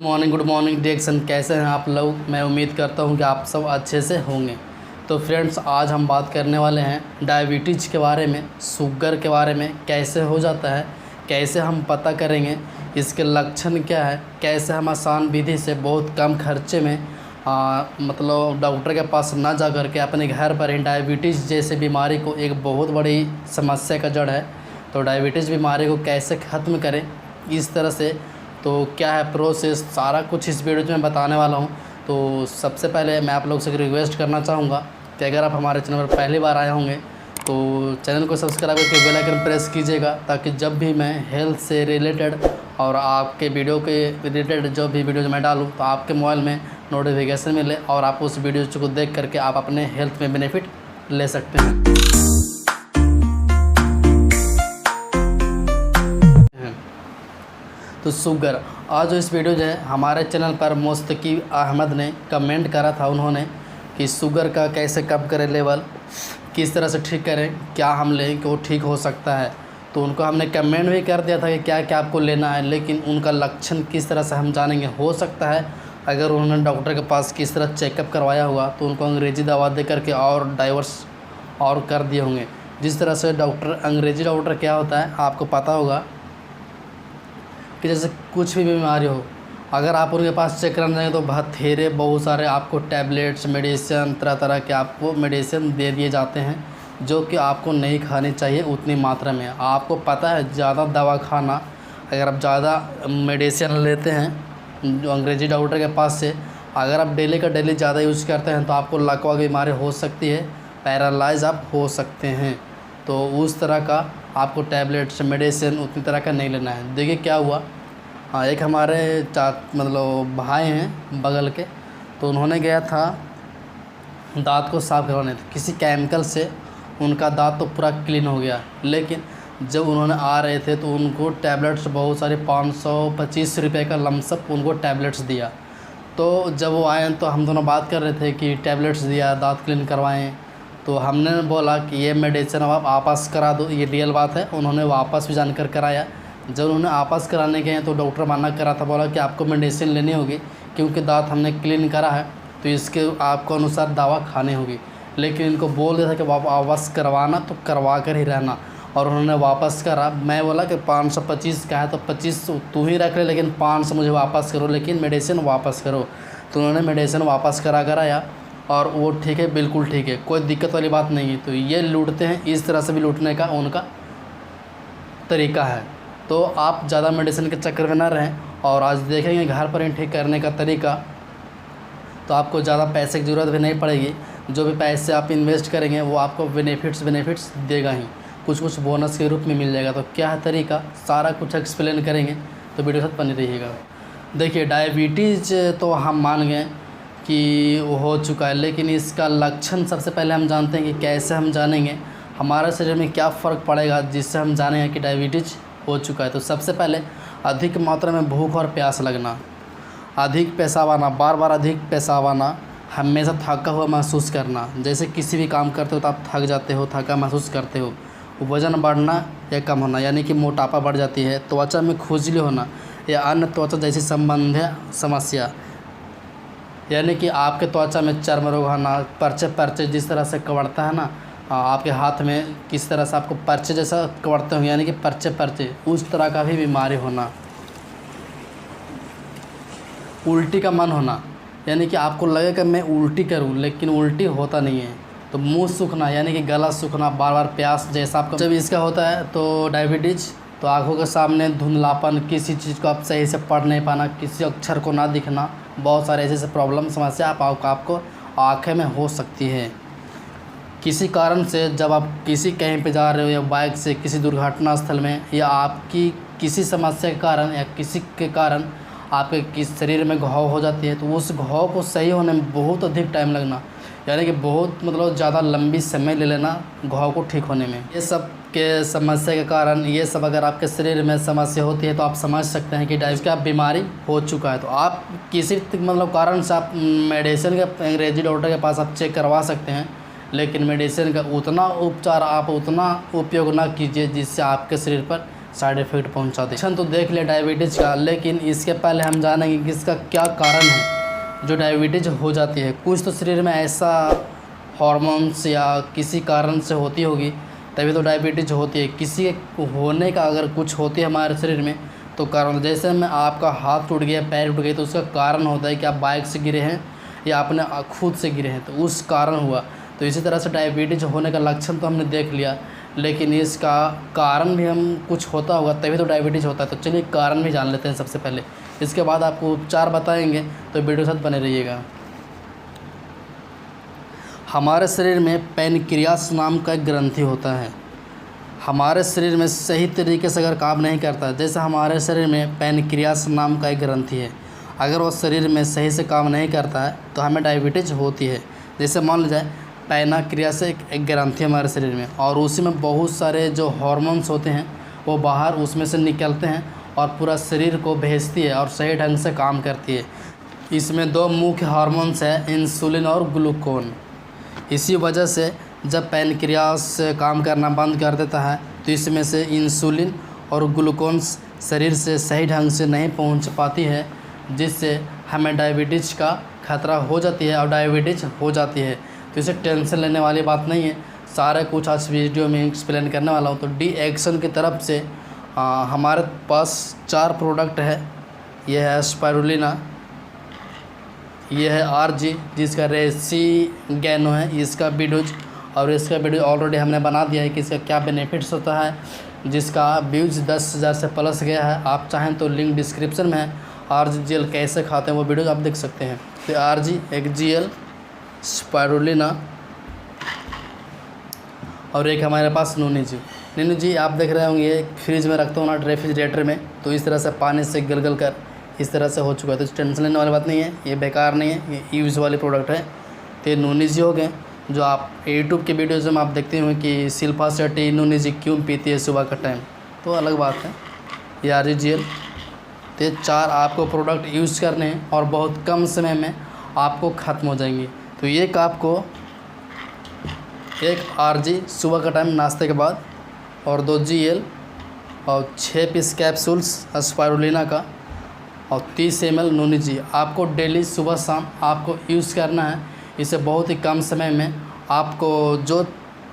Good morning डिएक्शन। कैसे हैं आप लोग? मैं उम्मीद करता हूं कि आप सब अच्छे से होंगे। तो फ्रेंड्स, आज हम बात करने वाले हैं डायबिटीज़ के बारे में, शुगर के बारे में। कैसे हो जाता है, कैसे हम पता करेंगे, इसके लक्षण क्या है, कैसे हम आसान विधि से बहुत कम खर्चे में मतलब डॉक्टर के पास ना जा कर के अपने घर पर ही डायबिटीज़ जैसे बीमारी को, एक बहुत बड़ी समस्या का जड़ है, तो डायबिटीज़ बीमारी को कैसे ख़त्म करें, इस तरह से तो क्या है प्रोसेस, सारा कुछ इस वीडियो में बताने वाला हूं। तो सबसे पहले मैं आप लोग से रिक्वेस्ट करना चाहूँगा कि अगर आप हमारे चैनल पर पहली बार आए होंगे तो चैनल को सब्सक्राइब करके बेल आइकन प्रेस कीजिएगा, ताकि जब भी मैं हेल्थ से रिलेटेड और आपके वीडियो के रिलेटेड जो भी वीडियो मैं डालूँ तो आपके मोबाइल में नोटिफिकेशन मिले और आप उस वीडियो को देख करके आप अपने हेल्थ में बेनिफिट ले सकते हैं। तो शुगर, आज जो इस वीडियो जो है हमारे चैनल पर मुस्तकीब अहमद ने कमेंट करा था, उन्होंने कि शुगर का कैसे कम करें लेवल, किस तरह से ठीक करें, क्या हम लें कि वो ठीक हो सकता है। तो उनको हमने कमेंट भी कर दिया था कि क्या क्या आपको लेना है, लेकिन उनका लक्षण किस तरह से हम जानेंगे। हो सकता है अगर उन्होंने डॉक्टर के पास किस तरह चेकअप करवाया हुआ तो उनको अंग्रेज़ी दवा दे करके और डाइवर्स और कर दिए होंगे। जिस तरह से डॉक्टर, अंग्रेज़ी डॉक्टर क्या होता है आपको पता होगा कि जैसे कुछ भी बीमारी हो, अगर आप उनके पास चेक कराने जाएंगे तो बहुत सारे आपको टैबलेट्स, मेडिसिन, तरह तरह के आपको मेडिसिन दे दिए जाते हैं, जो कि आपको नहीं खानी चाहिए उतनी मात्रा में। आपको पता है ज़्यादा दवा खाना, अगर आप ज़्यादा मेडिसिन लेते हैं जो अंग्रेज़ी डॉक्टर के पास से, अगर आप डेली का डेली ज़्यादा यूज़ करते हैं तो आपको लकवा की बीमारी हो सकती है, पैरालाइज आप हो सकते हैं। तो उस तरह का आपको टैबलेट्स, मेडिसिन उतनी तरह का नहीं लेना है। देखिए क्या हुआ, एक हमारे मतलब भाई हैं बगल के, तो उन्होंने गया था दांत को साफ़ करवाने, तो किसी केमिकल से उनका दांत तो पूरा क्लीन हो गया, लेकिन जब उन्होंने आ रहे थे तो उनको टैबलेट्स बहुत सारे 525 रुपये का लमसम उनको टैबलेट्स दिया। तो जब वो आए तो हम दोनों बात कर रहे थे कि टैबलेट्स दिया, दांत क्लीन करवाएं, तो हमने बोला कि ये मेडिसिन अब आप वापस करा दो। ये रियल बात है, उन्होंने वापस भी जानकर कराया। जब उन्होंने वापस कराने गए तो डॉक्टर मना करा था, बोला कि आपको मेडिसिन लेनी होगी क्योंकि दांत हमने क्लीन करा है, तो इसके आपको अनुसार दवा खानी होगी। लेकिन इनको बोल दिया था कि वापस करवाना तो करवा कर ही रहना, और उन्होंने वापस करा। मैं बोला कि 525 का है तो 25 तू ही रख ले, लेकिन 500 मुझे वापस करो, लेकिन मेडिसिन वापस करो। तो उन्होंने मेडिसिन वापस कराया और वो ठीक है, बिल्कुल ठीक है, कोई दिक्कत वाली बात नहीं है। तो ये लूटते हैं, इस तरह से भी लूटने का उनका तरीका है। तो आप ज़्यादा मेडिसिन के चक्कर में ना रहें, और आज देखेंगे घर पर ही ठीक करने का तरीका, तो आपको ज़्यादा पैसे की ज़रूरत भी नहीं पड़ेगी। जो भी पैसे आप इन्वेस्ट करेंगे वो आपको बेनिफिट्स देगा ही, कुछ बोनस के रूप में मिल जाएगा। तो क्या है तरीका, सारा कुछ एक्सप्लेन करेंगे, तो वीडियो साथ बने रहिएगा। देखिए, डायबिटीज़ तो हम मान गए कि वो हो चुका है, लेकिन इसका लक्षण सबसे पहले हम जानते हैं कि कैसे हम जानेंगे, हमारे शरीर में क्या फ़र्क पड़ेगा जिससे हम जानेंगे कि डायबिटीज़ हो चुका है। तो सबसे पहले अधिक मात्रा में भूख और प्यास लगना, अधिक पेशाब आना, बार बार अधिक पेशाब आना, हमेशा थका हुआ महसूस करना, जैसे किसी भी काम करते हो तो आप थक जाते हो, थका महसूस करते हो। वज़न बढ़ना या कम होना, यानी कि मोटापा बढ़ जाती है। त्वचा में खुजली होना या अन्य त्वचा जैसी संबंधी समस्या, यानी कि आपके त्वचा में चर्म रोग होना, पर्चे जिस तरह से कवड़ता है ना, आपके हाथ में किस तरह से आपको पर्चे जैसा कवड़ते होंगे, यानी कि पर्चे उस तरह का भी बीमारी होना। उल्टी का मन होना, यानी कि आपको लगे कि मैं उल्टी करूं, लेकिन उल्टी होता नहीं है। तो मुंह सूखना, यानी कि गला सूखना, बार बार प्यास जैसा आपका जब इसका होता है तो डायबिटीज़, तो आँखों के सामने धुंधलापन, किसी चीज़ को आप सही से पढ़ नहीं पाना, किसी अक्षर को ना दिखना, बहुत सारे ऐसे प्रॉब्लम, समस्या आपको आँखें में हो सकती है। किसी कारण से जब आप कहीं पे जा रहे हो, या बाइक से किसी दुर्घटना स्थल में, या आपकी किसी समस्या के कारण या किसी के कारण आपके किस शरीर में घाव हो जाती है, तो उस घाव को सही होने में बहुत अधिक टाइम लगना, यानी कि बहुत मतलब ज़्यादा लंबी समय ले लेना घाव को ठीक होने में। ये सब के समस्या के कारण, ये सब अगर आपके शरीर में समस्या होती है तो आप समझ सकते हैं कि डायबिटीज़ का बीमारी हो चुका है। तो आप किसी मतलब कारण से आप मेडिसिन के अंग्रेजी डॉक्टर के पास आप चेक करवा सकते हैं, लेकिन मेडिसिन का उतना उपचार, आप उतना उपयोग ना कीजिए जिससे आपके शरीर पर साइड इफ़ेक्ट पहुंचाती है। तो देख लिया डायबिटीज़ का, लेकिन इसके पहले हम जानेंगे कि इसका क्या कारण है जो डायबिटीज़ हो जाती है। कुछ तो शरीर में ऐसा हार्मोन्स या किसी कारण से होती होगी तभी तो डायबिटीज़ होती है। किसी के होने का अगर कुछ होती है हमारे शरीर में तो कारण, जैसे में आपका हाथ टूट गया, पैर टूट गया, तो उसका कारण होता है कि आप बाइक से गिरे हैं या आपने खुद से गिरे हैं, तो उस कारण हुआ। तो इसी तरह से डायबिटीज़ होने का लक्षण तो हमने देख लिया, लेकिन इसका कारण भी हम कुछ होता होगा तभी तो डायबिटीज़ होता है। तो चलिए कारण भी जान लेते हैं सबसे पहले, इसके बाद आपको उपचार बताएंगे, तो वीडियो साथ बने रहिएगा। हमारे शरीर में पैनक्रियास नाम का एक ग्रंथि होता है। हमारे शरीर में सही तरीके से अगर काम नहीं करता, जैसे हमारे शरीर में पैनक्रियास नाम का एक ग्रंथि है, अगर वो शरीर में सही से काम नहीं करता है तो हमें डायबिटीज़ होती है। जैसे मान लीजिए पैनक्रियास एक ग्रंथि है हमारे शरीर में, और उसी में बहुत सारे जो हार्मोन्स होते हैं वो बाहर उसमें से निकलते हैं और पूरा शरीर को भेजती है और सही ढंग से काम करती है। इसमें दो मुख्य हार्मोन्स हैं, इंसुलिन और ग्लूकोन। इसी वजह से जब पैनक्रियास काम करना बंद कर देता है तो इसमें से इंसुलिन और ग्लूकोन शरीर से सही ढंग से नहीं पहुंच पाती है, जिससे हमें डायबिटीज़ का खतरा हो जाती है और डायबिटीज़ हो जाती है। तो इसे टेंशन लेने वाली बात नहीं है, सारा कुछ आज वीडियो में एक्सप्लेन करने वाला हूँ। तो डी एक्शन की तरफ से हमारे पास 4 प्रोडक्ट है। यह है स्पाइरुलिना, यह है आरजी जिसका रेसिगैनो है, इसका वीडियोज और इसका वीडियो ऑलरेडी हमने बना दिया है कि इसका क्या बेनिफिट्स होता है, जिसका व्यूज़ 10,000 से प्लस गया है। आप चाहें तो लिंक डिस्क्रिप्शन में है। आरजी जेल कैसे खाते हैं वो वीडियो आप देख सकते हैं। तो आरजी एक जीएल स्पाइरुलिना, और एक हमारे पास नूनी जी आप देख रहे होंगे फ्रिज में रखते हो ना, रेफ्रिजरेटर में, तो इस तरह से पानी से गल कर इस तरह से हो चुका है। तो टेंशन लेने वाली बात नहीं है, ये बेकार नहीं है, ये यूज़ वाली प्रोडक्ट है। तो ये नूनी जी हो गए जो आप यूट्यूब के वीडियोज़ में आप देखते होंगे कि शिल्पा शेट्टी नूनी जी क्यों पीती है सुबह का टाइम, तो अलग बात है। ये आरजी जेल। तो ये 4 आपको प्रोडक्ट यूज़ करने हैं और बहुत कम समय में आपको ख़त्म हो जाएंगे। तो एक आपको एक आरजी सुबह का टाइम नाश्ते के बाद, और 2 जीएल और 6 पीस कैप्सूल्स स्पाइरुलिना का, और 30 ml नूनी जी आपको डेली सुबह शाम आपको यूज़ करना है। इसे बहुत ही कम समय में आपको जो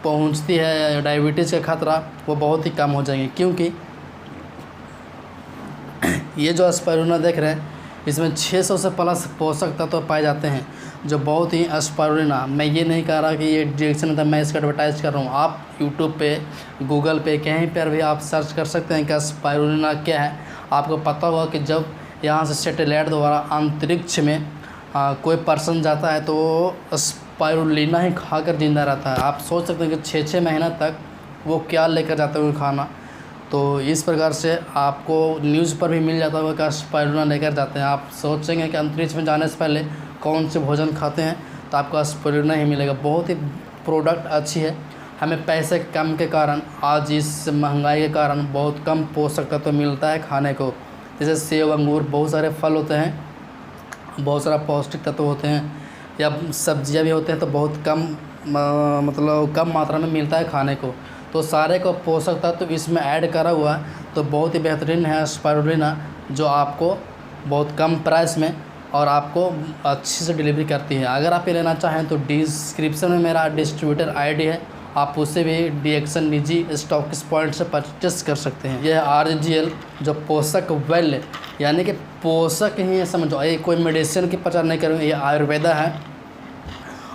पहुंचती है डायबिटीज़ का खतरा वो बहुत ही कम हो जाएंगे, क्योंकि ये जो स्पाइरुलिना देख रहे हैं इसमें 600 से प्लस पोषक तत्व पाए जाते हैं, जो बहुत ही स्पाइरुलिना। मैं ये नहीं कह रहा कि ये डायरेक्शन था, मैं इसका एडवर्टाइज कर रहा हूँ। आप यूट्यूब पे, गूगल पे, कहीं पर भी आप सर्च कर सकते हैं कि स्पाइरुलिना क्या है। आपको पता होगा कि जब यहाँ से सैटेलाइट द्वारा अंतरिक्ष में कोई पर्सन जाता है तो स्पाइरुलिना ही खाकर जिंदा रहता है। आप सोच सकते हैं कि 6-6 महीना तक वो क्या लेकर जाते होंगे खाना। तो इस प्रकार से आपको न्यूज़ पर भी मिल जाता होगा कि स्पाइरुलिना लेकर जाते हैं। आप सोचेंगे कि अंतरिक्ष में जाने से पहले कौन से भोजन खाते हैं, तो आपको स्पाइरुलिना ही मिलेगा। बहुत ही प्रोडक्ट अच्छी है। हमें पैसे कम के कारण, आज इस महंगाई के कारण बहुत कम पोषक तत्व मिलता है खाने को। जैसे सेब, अंगूर, बहुत सारे फल होते हैं, बहुत सारा पौष्टिक तत्व होते हैं, या सब्जियां भी होते हैं, तो बहुत कम मतलब कम मात्रा में मिलता है खाने को। तो सारे को पोषक तत्व इसमें ऐड करा हुआ है, तो बहुत ही बेहतरीन है स्पाइरुलिना, जो आपको बहुत कम प्राइस में और आपको अच्छी से डिलीवरी करती है। अगर आप ये लेना चाहें तो डिस्क्रिप्शन में मेरा डिस्ट्रीब्यूटर आईडी है, आप उससे भी डी एक्शन निजी स्टॉकिस पॉइंट से परचेस कर सकते हैं। यह आरजीएल जो पोषक वेल, यानी कि पोषक ही है, समझो ये कोई मेडिसिन की प्रचार नहीं करूँगा, ये आयुर्वेदा है।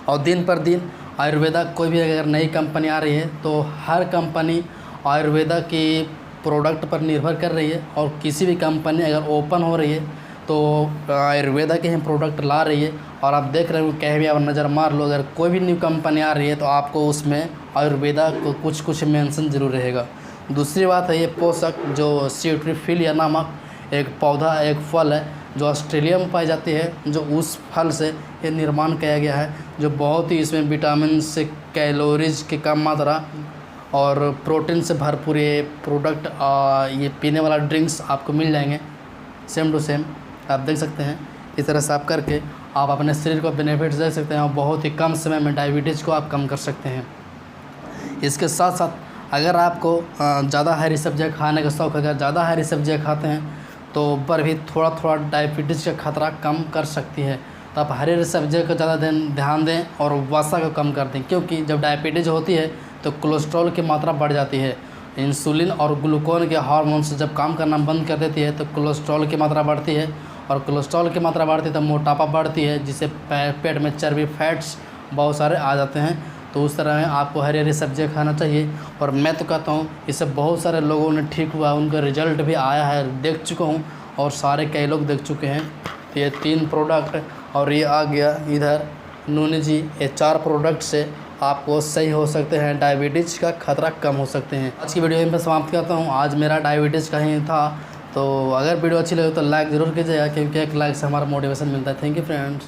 और दिन पर दिन आयुर्वेदा कोई भी अगर नई कंपनी आ रही है तो हर कंपनी आयुर्वेदा की प्रोडक्ट पर निर्भर कर रही है, और किसी भी कंपनी अगर ओपन हो रही है तो आयुर्वेदा के ही प्रोडक्ट ला रही है। और आप देख रहे हो, कहीं भी आप नज़र मार लो, अगर कोई भी न्यू कंपनी आ रही है तो आपको उसमें आयुर्वेदा को कुछ मेंशन जरूर रहेगा। दूसरी बात है ये पोषक जो सीट्रीफिलिया नामक एक पौधा, एक फल है जो ऑस्ट्रेलिया में पाई जाती है, जो उस फल से ये निर्माण किया गया है, जो बहुत ही इसमें विटामिन से, कैलोरीज की कम मात्रा और प्रोटीन से भरपूर ये प्रोडक्ट, ये पीने वाला ड्रिंक्स आपको मिल जाएंगे सेम टू सेम। आप देख सकते हैं इस तरह से आप करके आप अपने शरीर को बेनिफिट्स दे सकते हैं और बहुत ही कम समय में डायबिटीज़ को आप कम कर सकते हैं। इसके साथ साथ अगर आपको ज़्यादा हरी सब्जियाँ खाने का शौक़ है, अगर ज़्यादा हरी सब्जियाँ खाते हैं तो पर भी थोड़ा थोड़ा डायबिटीज़ का खतरा कम कर सकती है। तो आप हरी सब्जियों का ज़्यादा ध्यान दें और वसा को कम कर दें, क्योंकि जब डायबिटीज़ होती है तो कोलेस्ट्रॉल की मात्रा बढ़ जाती है। इंसुलिन और ग्लूकोन के हार्मोन्स जब काम करना बंद कर देती है तो कोलेस्ट्रॉल की मात्रा बढ़ती है, और कोलेस्ट्रॉल की मात्रा बढ़ती है तो मोटापा बढ़ती है, जिससे पेट में चर्बी फैट्स बहुत सारे आ जाते हैं। तो उस तरह में आपको हरी हरी सब्जियाँ खाना चाहिए। और मैं तो कहता हूँ इससे बहुत सारे लोगों ने ठीक हुआ, उनका रिजल्ट भी आया है, देख चुका हूँ और सारे कई लोग देख चुके हैं। तो ये 3 प्रोडक्ट और ये आ गया इधर नूनी जी, ये 4 प्रोडक्ट से आपको सही हो सकते हैं, डायबिटीज़ का खतरा कम हो सकते हैं। आज की वीडियो यहीं पर समाप्त करता हूँ। आज मेरा डायबिटीज़ का ही था। तो अगर वीडियो अच्छी लगे तो लाइक ज़रूर कीजिएगा, क्योंकि एक लाइक से हमारा मोटिवेशन मिलता है। Thank you friends.